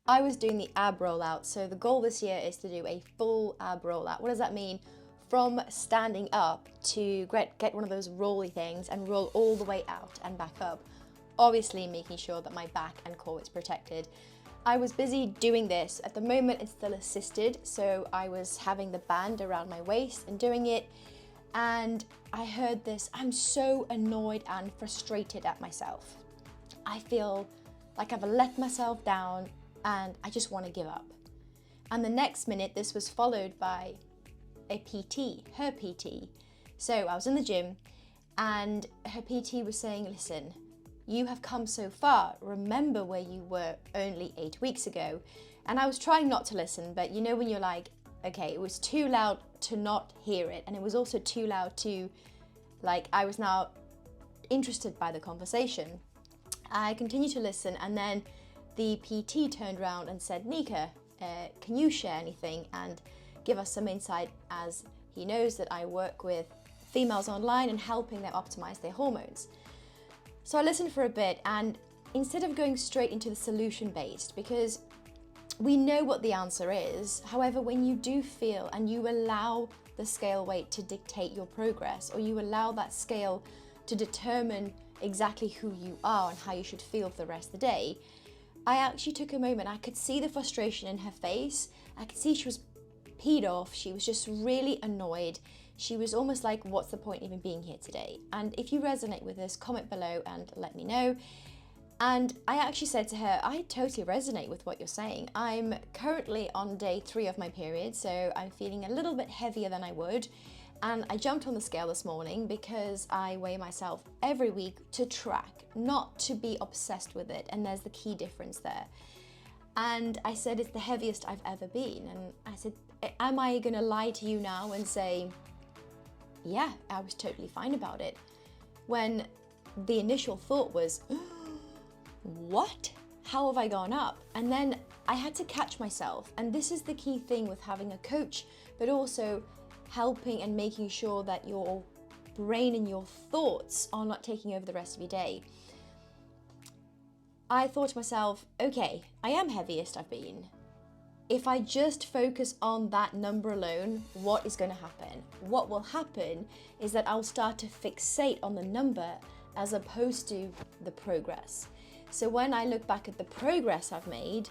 I was doing the ab rollout. So the goal this year is to do a full ab rollout. What does that mean? From standing up to get one of those rolly things and roll all the way out and back up. Obviously making sure that my back and core is protected. I was busy doing this. At the moment it's still assisted, so I was having the band around my waist and doing it, and I heard this. I'm so annoyed and frustrated at myself. I feel like I've let myself down and I just want to give up. And the next minute this was followed by a PT, her PT. So I was in the gym and her PT was saying, listen, you have come so far. Remember where you were only 8 weeks ago. And I was trying not to listen, but you know when you're like, okay, it was too loud to not hear it. And it was also too loud to, like, I was now interested by the conversation. I continued to listen, and then the PT turned around and said, Nika, can you share anything and give us some insight, as he knows that I work with females online and helping them optimize their hormones. So I listened for a bit, and instead of going straight into the solution based, because we know what the answer is, however, when you do feel and you allow the scale weight to dictate your progress, or you allow that scale to determine exactly who you are and how you should feel for the rest of the day, I actually took a moment. I could see the frustration in her face. I could see she was peed off. She was just really annoyed. She was almost like, what's the point even being here today? And if you resonate with this, comment below and let me know. And I actually said to her, I totally resonate with what you're saying. I'm currently on day 3 of my period, so I'm feeling a little bit heavier than I would. And I jumped on the scale this morning because I weigh myself every week to track, not to be obsessed with it. And there's the key difference there. And I said, it's the heaviest I've ever been. And I said, am I gonna lie to you now and say, yeah, I was totally fine about it? When the initial thought was, what? How have I gone up? And then I had to catch myself. And this is the key thing with having a coach, but also helping and making sure that your brain and your thoughts are not taking over the rest of your day. I thought to myself, okay, I am heaviest I've been. If I just focus on that number alone, what is going to happen? What will happen is that I'll start to fixate on the number as opposed to the progress. So when I look back at the progress I've made,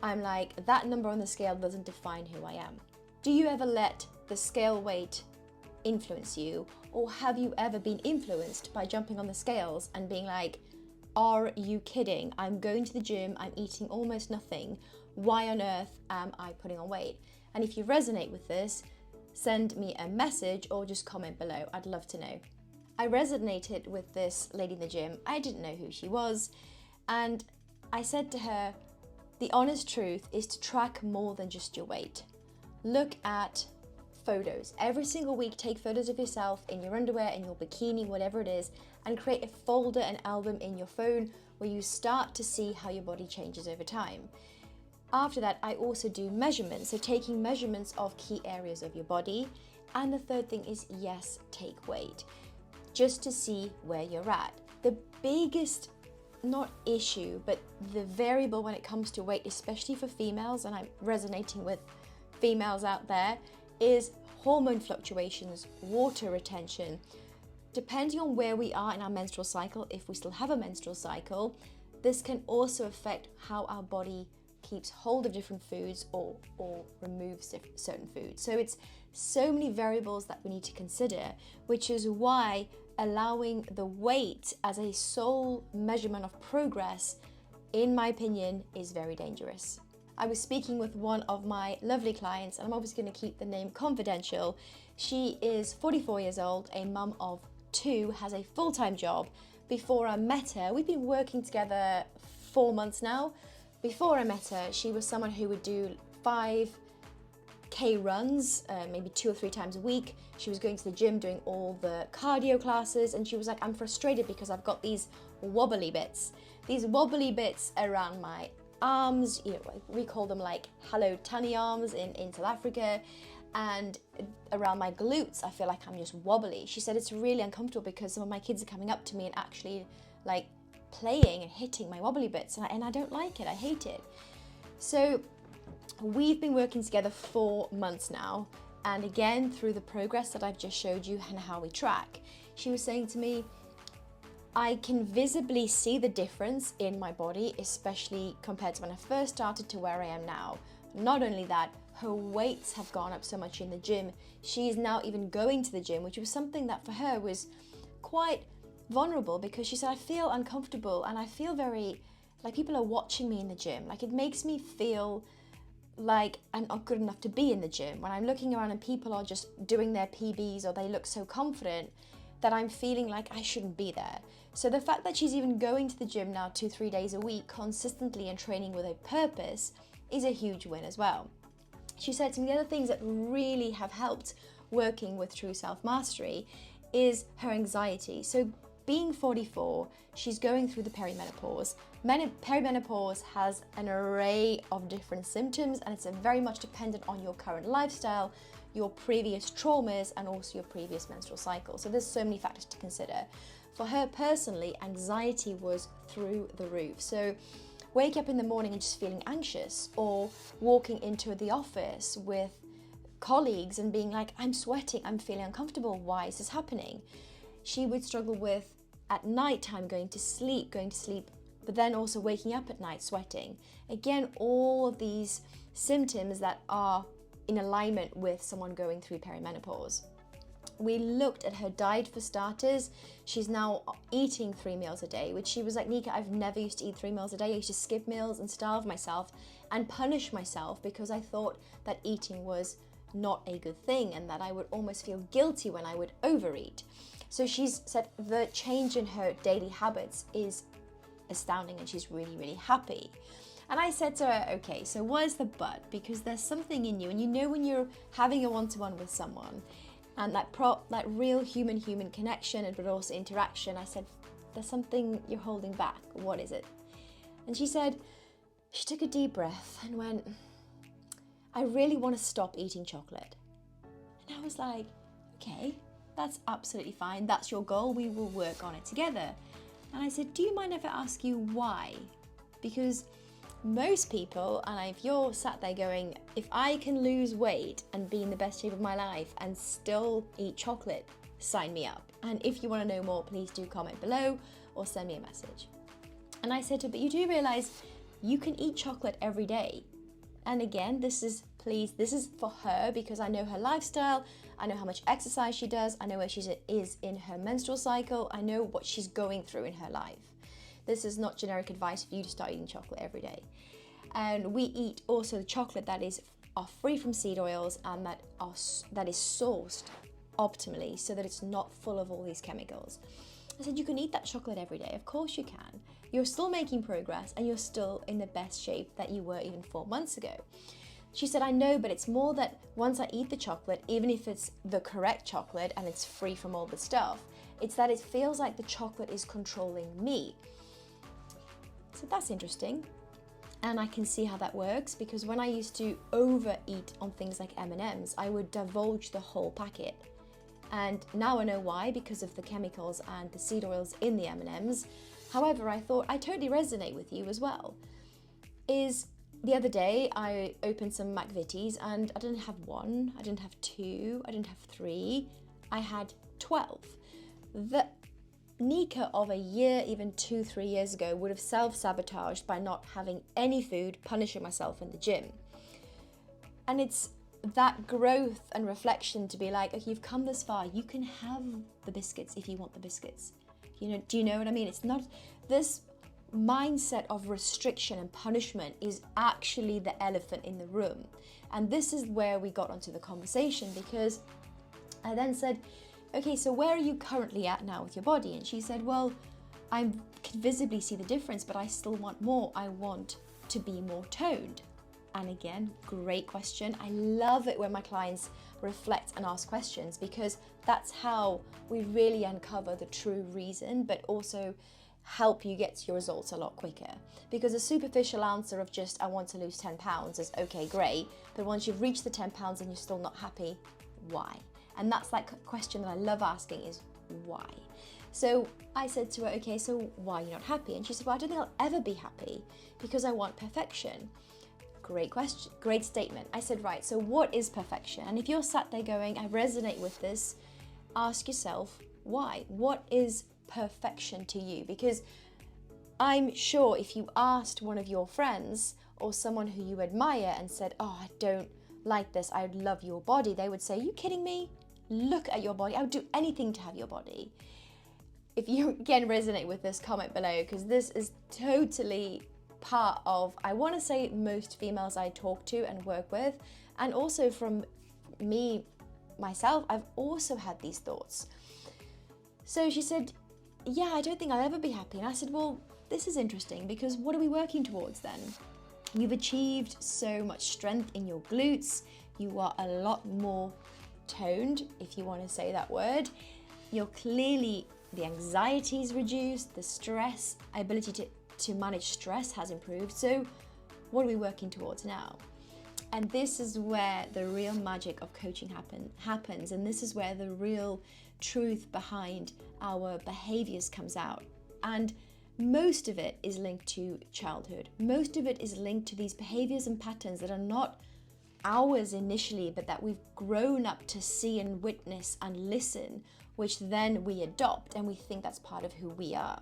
I'm like, that number on the scale doesn't define who I am. Do you ever let the scale weight influence you? Or have you ever been influenced by jumping on the scales and being like, are you kidding? I'm going to the gym, I'm eating almost nothing. Why on earth am I putting on weight? And if you resonate with this, send me a message or just comment below. I'd love to know. I resonated with this lady in the gym. I didn't know who she was. And I said to her, the honest truth is to track more than just your weight. Look at photos. Every single week, take photos of yourself in your underwear, in your bikini, whatever it is, and create a folder, an album in your phone where you start to see how your body changes over time. After that, I also do measurements, so taking measurements of key areas of your body. And the third thing is, yes, take weight, just to see where you're at. The biggest, not issue, but the variable when it comes to weight, especially for females, and I'm resonating with females out there, is hormone fluctuations, water retention. Depending on where we are in our menstrual cycle, if we still have a menstrual cycle, this can also affect how our body keeps hold of different foods or removes certain foods. So it's so many variables that we need to consider, which is why allowing the weight as a sole measurement of progress, in my opinion, is very dangerous. I was speaking with one of my lovely clients, and I'm obviously going to keep the name confidential. She is 44 years old, a mum of 2, has a full-time job. Before I met her, we've been working together 4 months now. Before I met her, she was someone who would do 5K runs, maybe 2 or 3 times a week. She was going to the gym, doing all the cardio classes, and she was like, I'm frustrated because I've got these wobbly bits around my arms, you know, we call them like hello tunny arms in South Africa, and around my glutes I feel like I'm just wobbly. She said it's really uncomfortable because some of my kids are coming up to me and actually like playing and hitting my wobbly bits, and I don't like it, I hate it. So we've been working together 4 months now. And again, through the progress that I've just showed you and how we track, she was saying to me, I can visibly see the difference in my body, especially compared to when I first started to where I am now. Not only that, her weights have gone up so much in the gym. She is now even going to the gym, which was something that for her was quite vulnerable, because she said, I feel uncomfortable and I feel very like people are watching me in the gym. Like, it makes me feel like I'm not good enough to be in the gym. When I'm looking around and people are just doing their PBs or they look so confident, that I'm feeling like I shouldn't be there. So the fact that she's even going to the gym now 2-3 days a week consistently and training with a purpose is a huge win as well. She said to me, the other things that really have helped working with True Self Mastery is her anxiety. So being 44, she's going through the perimenopause. Perimenopause has an array of different symptoms, and it's very much dependent on your current lifestyle, your previous traumas, and also your previous menstrual cycle. So there's so many factors to consider. For her personally, anxiety was through the roof. So wake up in the morning and just feeling anxious, or walking into the office with colleagues and being like, I'm sweating, I'm feeling uncomfortable, why is this happening? She would struggle with at night time going to sleep, but then also waking up at night sweating. Again, all of these symptoms that are in alignment with someone going through perimenopause. We looked at her diet for starters. She's now eating 3 meals a day, which she was like, Nika, I've never used to eat 3 meals a day. I used to skip meals and starve myself and punish myself because I thought that eating was not a good thing and that I would almost feel guilty when I would overeat. So she's said the change in her daily habits is astounding and she's really, really happy. And I said to her, okay, so what is the but? Because there's something in you, and you know when you're having a one-to-one with someone and that real human connection but also interaction, I said, there's something you're holding back. What is it? And she said, she took a deep breath and went, I really want to stop eating chocolate. And I was like, okay, that's absolutely fine. That's your goal. We will work on it together. And I said, do you mind if I ask you why? Because most people, and if you're sat there going, if I can lose weight and be in the best shape of my life and still eat chocolate, sign me up. And if you want to know more, please do comment below or send me a message. And I said to her, but you do realize you can eat chocolate every day. And again, this is for her because I know her lifestyle, I know how much exercise she does, I know where she is in her menstrual cycle, I know what she's going through in her life. This is not generic advice for you to start eating chocolate every day. And we eat also the chocolate that are free from seed oils and that is sourced optimally so that it's not full of all these chemicals. I said, you can eat that chocolate every day. Of course you can. You're still making progress and you're still in the best shape that you were even 4 months ago. She said, I know, but it's more that once I eat the chocolate, even if it's the correct chocolate and it's free from all the stuff, it's that it feels like the chocolate is controlling me. So that's interesting. And I can see how that works because when I used to overeat on things like M&Ms, I would divulge the whole packet. And now I know why, because of the chemicals and the seed oils in the M&Ms. However, I thought I totally resonate with you as well. The other day I opened some McVitie's and I didn't have 1, I didn't have 2, I didn't have 3, I had 12. The Nika of a year, even 2-3 years ago, would have self-sabotaged by not having any food, punishing myself in the gym. And it's that growth and reflection to be like, okay, you've come this far, you can have the biscuits if you want the biscuits. Do you know what I mean? It's not this mindset of restriction and punishment is actually the elephant in the room. And this is where we got onto the conversation because I then said, okay, so where are you currently at now with your body? And she said, well, I can visibly see the difference, but I still want more. I want to be more toned. And again, great question. I love it when my clients reflect and ask questions because that's how we really uncover the true reason, but also help you get to your results a lot quicker. Because a superficial answer of just, I want to lose 10 pounds is okay, great. But once you've reached the 10 pounds and you're still not happy, why? And that's that question that I love asking is why? So I said to her, okay, so why are you not happy? And she said, well, I don't think I'll ever be happy because I want perfection. Great question, great statement. I said, right, so what is perfection? And if you're sat there going, I resonate with this, ask yourself, why? What is perfection to you? Because I'm sure if you asked one of your friends or someone who you admire and said, oh, I don't like this, I love your body, they would say, are you kidding me? Look at your body. I would do anything to have your body. If you again resonate with this, comment below, because this is totally part of, I want to say, most females I talk to and work with, and also from me myself, I've also had these thoughts. So she said, yeah, I don't think I'll ever be happy. And I said, well, this is interesting, because what are we working towards then? You've achieved so much strength in your glutes. You are a lot more toned, if you want to say that word. You're clearly, the anxiety is reduced, the stress, ability to manage stress has improved. So what are we working towards now? And this is where the real magic of coaching happens. And this is where the real truth behind our behaviors comes out. And most of it is linked to childhood. Most of it is linked to these behaviors and patterns that are not ours initially, but that we've grown up to see and witness and listen, which then we adopt and we think that's part of who we are.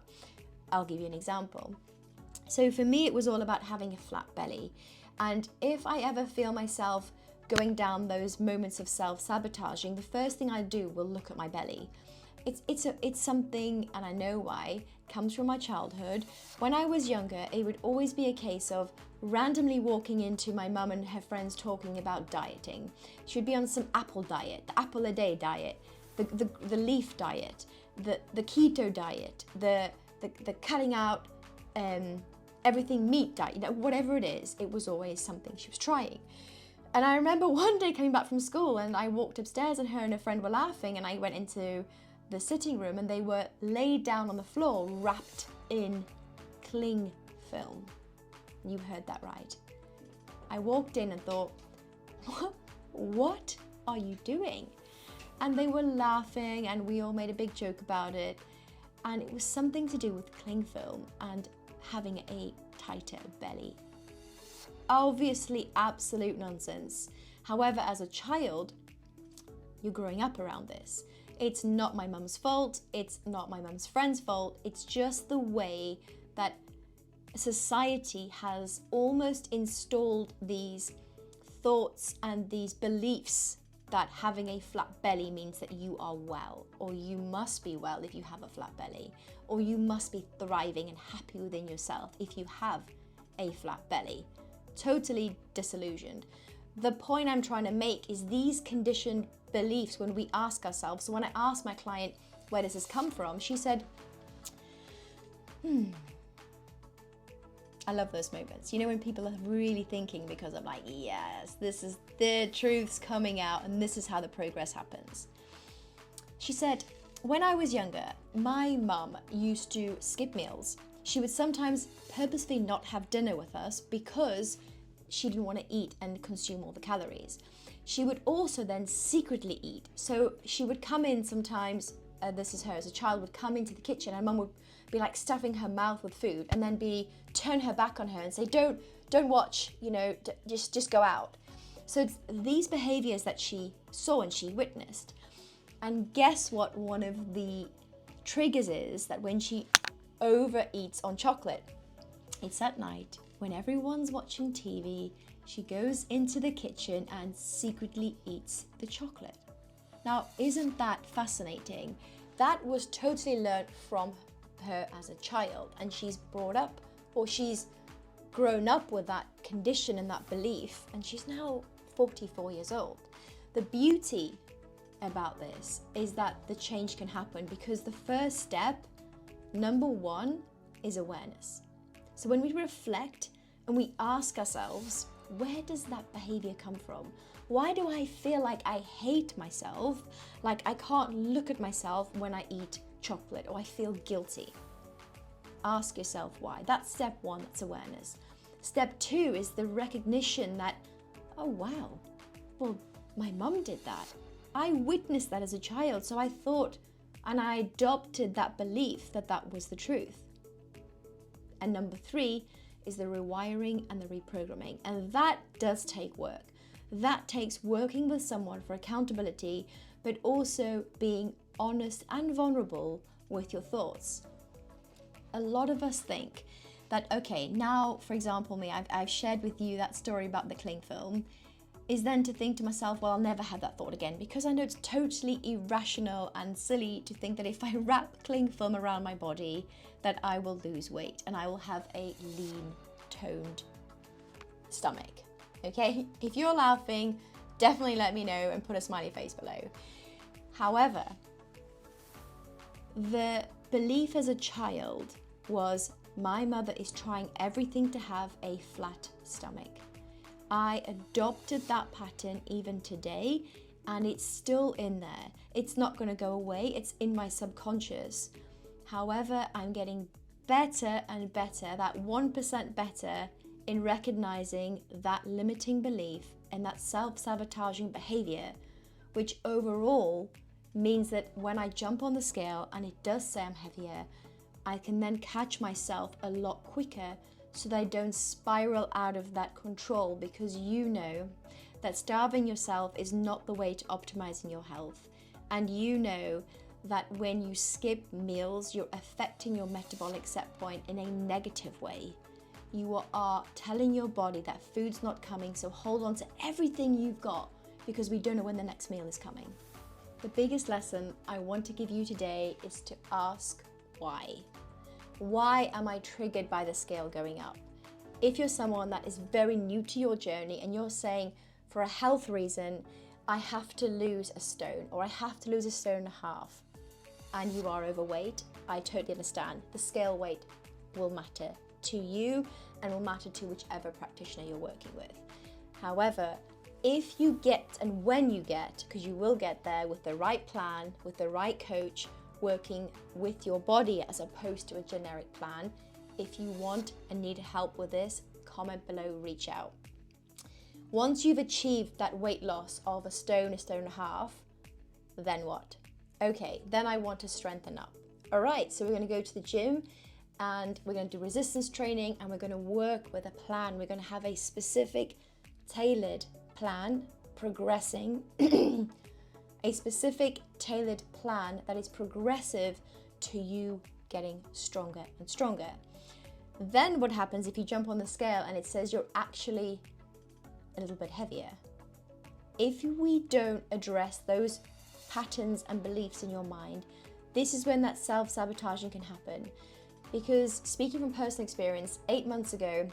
I'll give you an example. So for me, it was all about having a flat belly. And if I ever feel myself going down those moments of self-sabotaging, the first thing I do will look at my belly. It's something, and I know why, comes from my childhood. When I was younger, it would always be a case of randomly walking into my mum and her friends talking about dieting. She would be on some apple diet, the apple a day diet, the leaf diet, the keto diet, the cutting out everything meat diet, whatever it is, it was always something she was trying. And I remember one day coming back from school and I walked upstairs and her and her friend were laughing, and I went into the sitting room and they were laid down on the floor wrapped in cling film. You heard that right. I walked in and thought, what are you doing? And they were laughing and we all made a big joke about it. And it was something to do with cling film and having a tighter belly. Obviously, absolute nonsense. However, as a child, you're growing up around this. It's not my mum's fault. It's not my mum's friend's fault. It's just the way that society has almost installed these thoughts and these beliefs that having a flat belly means that you are well, or you must be well if you have a flat belly, or you must be thriving and happy within yourself if you have a flat belly. Totally disillusioned. The point I'm trying to make is these conditioned beliefs when we ask ourselves. So when I asked my client, where does this come from? She said, I love those moments. You know, when people are really thinking, because I'm like, yes, this is the truth's coming out and this is how the progress happens. She said, when I was younger, my mum used to skip meals. She would sometimes purposely not have dinner with us because she didn't want to eat and consume all the calories. She would also then secretly eat. So she would come in sometimes, this is her as a child, would come into the kitchen and mum would be like stuffing her mouth with food and then turn her back on her and say, don't watch, you know, just go out. So it's these behaviors that she saw and she witnessed. And guess what one of the triggers is? That when she overeats on chocolate, it's at night when everyone's watching TV, she goes into the kitchen and secretly eats the chocolate. Now, isn't that fascinating? That was totally learned from her as a child, and she's brought up, or she's grown up with that condition and that belief, and she's now 44 years old. The beauty about this is that the change can happen, because the first step, number one, is awareness. So when we reflect and we ask ourselves, where does that behavior come from? Why do I feel like I hate myself? Like I can't look at myself when I eat chocolate, or I feel guilty? Ask yourself why. That's step one, that's awareness. Step two is the recognition that, oh wow, well, my mum did that. I witnessed that as a child, so I thought, and I adopted that belief that that was the truth. And number three is the rewiring and the reprogramming. And that does take work. That takes working with someone for accountability, but also being honest and vulnerable with your thoughts. A lot of us think that, okay, now, for example, me, I've shared with you that story about the cling film, is then to think to myself, well, I'll never have that thought again, because I know it's totally irrational and silly to think that if I wrap cling film around my body, that I will lose weight and I will have a lean, toned stomach. Okay, if you're laughing, definitely let me know and put a smiley face below. However, the belief as a child was my mother is trying everything to have a flat stomach. I adopted that pattern even today, and it's still in there. It's not going to go away. It's in my subconscious. However, I'm getting better and better, that 1% better, in recognizing that limiting belief and that self-sabotaging behavior, which overall means that when I jump on the scale and it does say I'm heavier, I can then catch myself a lot quicker so that I don't spiral out of that control, because you know that starving yourself is not the way to optimizing your health. And you know that when you skip meals, you're affecting your metabolic set point in a negative way. You are telling your body that food's not coming, so hold on to everything you've got, because we don't know when the next meal is coming. The biggest lesson I want to give you today is to ask why. Why am I triggered by the scale going up? If you're someone that is very new to your journey and you're saying, for a health reason, I have to lose a stone, or I have to lose a stone and a half, and you are overweight, I totally understand. The scale weight will matter to you and will matter to whichever practitioner you're working with. However, if you get, and when you get, because you will get there with the right plan, with the right coach, working with your body as opposed to a generic plan, if you want and need help with this, comment below, reach out. Once you've achieved that weight loss of a stone and a half, then what? Okay, then I want to strengthen up. All right, so we're going to go to the gym and we're going to do resistance training, and we're going to work with a plan. We're going to have a specific tailored plan progressing a specific tailored plan that is progressive to you getting stronger and stronger. Then what happens if you jump on the scale and it says you're actually a little bit heavier? If we don't address those patterns and beliefs in your mind, this is when that self-sabotaging can happen. Because speaking from personal experience, 8 months ago,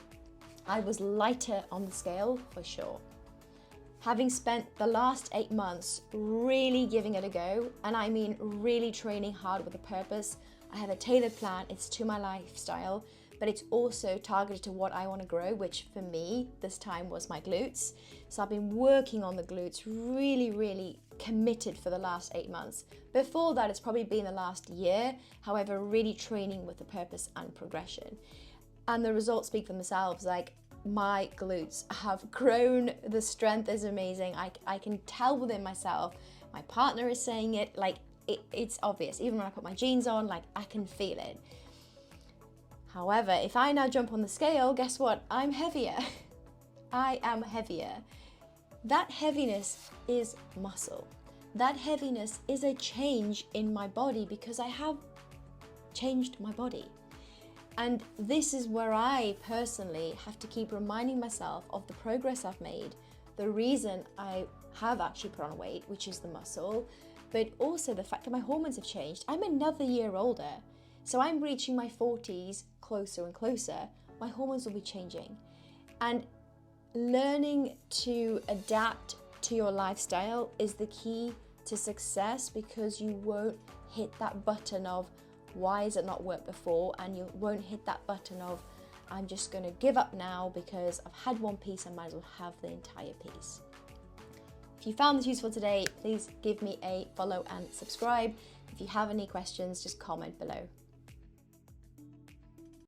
I was lighter on the scale for sure. Having spent the last 8 months really giving it a go, and I mean really training hard with a purpose. I have a tailored plan, it's to my lifestyle, but it's also targeted to what I want to grow, which for me this time was my glutes. So I've been working on the glutes, really committed for the last 8 months. Before that, it's probably been the last year, however, really training with a purpose and progression. And the results speak for themselves. Like, my glutes have grown, the strength is amazing. I can tell within myself, my partner is saying it, like it's obvious. Even when I put my jeans on, like I can feel it. However, if I now jump on the scale, guess what? I'm heavier. I am heavier. That heaviness is muscle. That heaviness is a change in my body because I have changed my body. And this is where I personally have to keep reminding myself of the progress I've made, the reason I have actually put on weight, which is the muscle, but also the fact that my hormones have changed. I'm another year older, so I'm reaching my 40s closer and closer. My hormones will be changing. And learning to adapt to your lifestyle is the key to success, because you won't hit that button of why has it not worked before, and you won't hit that button of I'm just going to give up now because I've had one piece, I might as well have the entire piece. If you found this useful today, please give me a follow and subscribe. If you have any questions, just comment below.